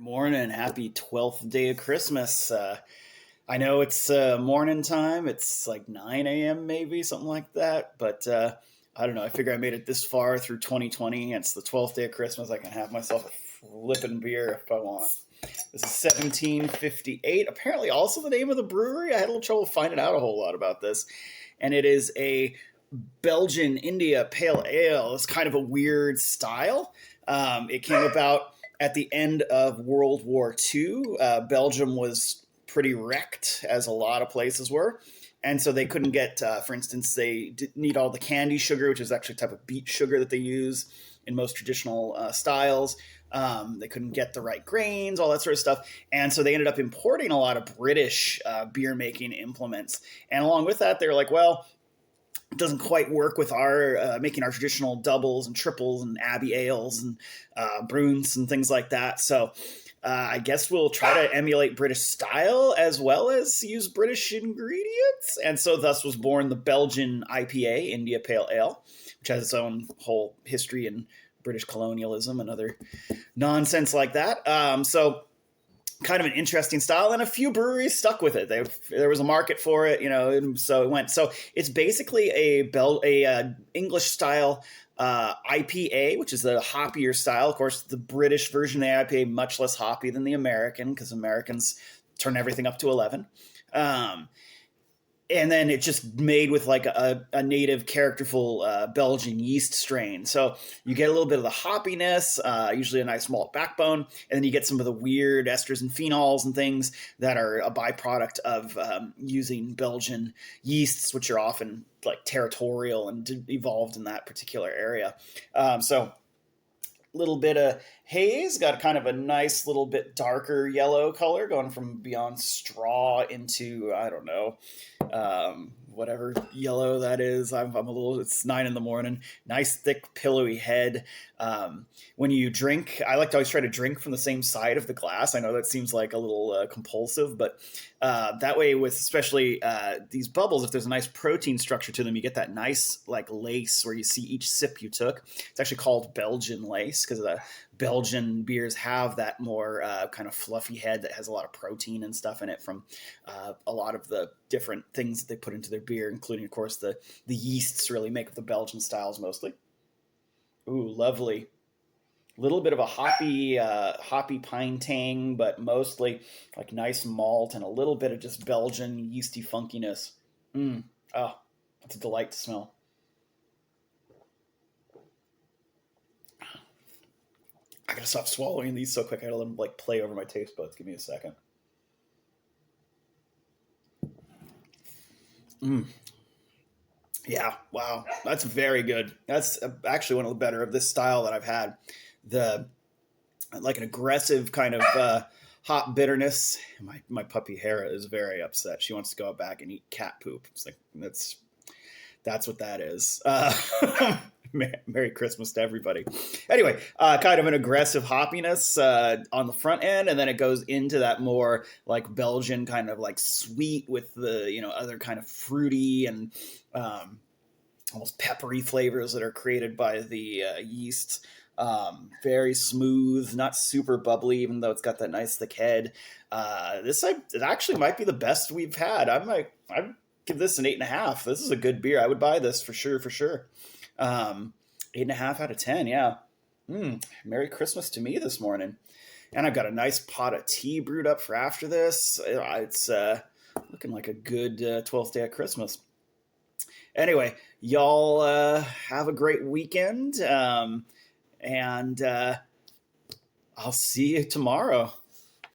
Morning. Happy 12th day of Christmas. I know it's morning time. It's like 9 a.m. maybe, something like that. But I don't know. I figure I made it this far through 2020. It's the 12th day of Christmas. I can have myself a flippin' beer if I want. This is 1758. Apparently also the name of the brewery. I had a little trouble finding out a whole lot about this. And it is a Belgian India Pale Ale. It's kind of a weird style. It came about at the end of World War II. Belgium was pretty wrecked, as a lot of places were. And so they couldn't get, for instance, they need all the candy sugar, which is actually a type of beet sugar that they use in most traditional styles. They couldn't get the right grains, all that sort of stuff. And so they ended up importing a lot of British beer making implements. And along with that, they were like, well, it doesn't quite work with our making our traditional doubles and triples and abbey ales and bruns and things like that. So I guess we'll try to emulate British style as well as use British ingredients. And so thus was born the Belgian IPA, India Pale Ale, which has its own whole history in British colonialism and other nonsense like that. So kind of an interesting style, and a few breweries stuck with it. There was a market for it, and so it went. So it's basically a English style IPA, which is a hoppier style. Of course, the British version of the IPA much less hoppy than the American, because Americans turn everything up to 11. And then it's just made with like a native characterful Belgian yeast strain. So you get a little bit of the hoppiness, usually a nice malt backbone, and then you get some of the weird esters and phenols and things that are a byproduct of using Belgian yeasts, which are often like territorial and evolved in that particular area. So little bit of haze, got kind of a nice little bit darker yellow color, going from beyond straw into, I don't know, whatever yellow that is. It's 9 a.m. Nice thick pillowy head. When you drink, I like to always try to drink from the same side of the glass. I know that seems like a little compulsive, but that way with especially these bubbles, if there's a nice protein structure to them, you get that nice like lace where you see each sip you took. It's actually called Belgian lace because the Belgian beers have that more kind of fluffy head that has a lot of protein and stuff in it from a lot of the different things that they put into their beer, including, of course, the yeasts really make up the Belgian styles mostly. Ooh, lovely. Little bit of a hoppy pine tang, but mostly like nice malt and a little bit of just Belgian yeasty funkiness. Oh, it's a delight to smell. I gotta stop swallowing these so quick. I gotta let them like play over my taste buds. Give me a second. Yeah, wow, that's very good. That's actually one of the better of this style that I've had. The like an aggressive kind of hop bitterness. My puppy Hera is very upset. She wants to go back and eat cat poop. It's like that's what that is. Merry Christmas to everybody. Anyway, kind of an aggressive hoppiness on the front end, and then it goes into that more like Belgian kind of like sweet with the other kind of fruity and almost peppery flavors that are created by the yeasts. Very smooth, not super bubbly, even though it's got that nice thick head. It actually might be the best we've had. I'd give this an 8.5. This is a good beer. I would buy this for sure. 8.5 out of 10. Yeah. Merry Christmas to me this morning. And I've got a nice pot of tea brewed up for after this. It's looking like a good 12th day of Christmas. Anyway, y'all have a great weekend. And I'll see you tomorrow.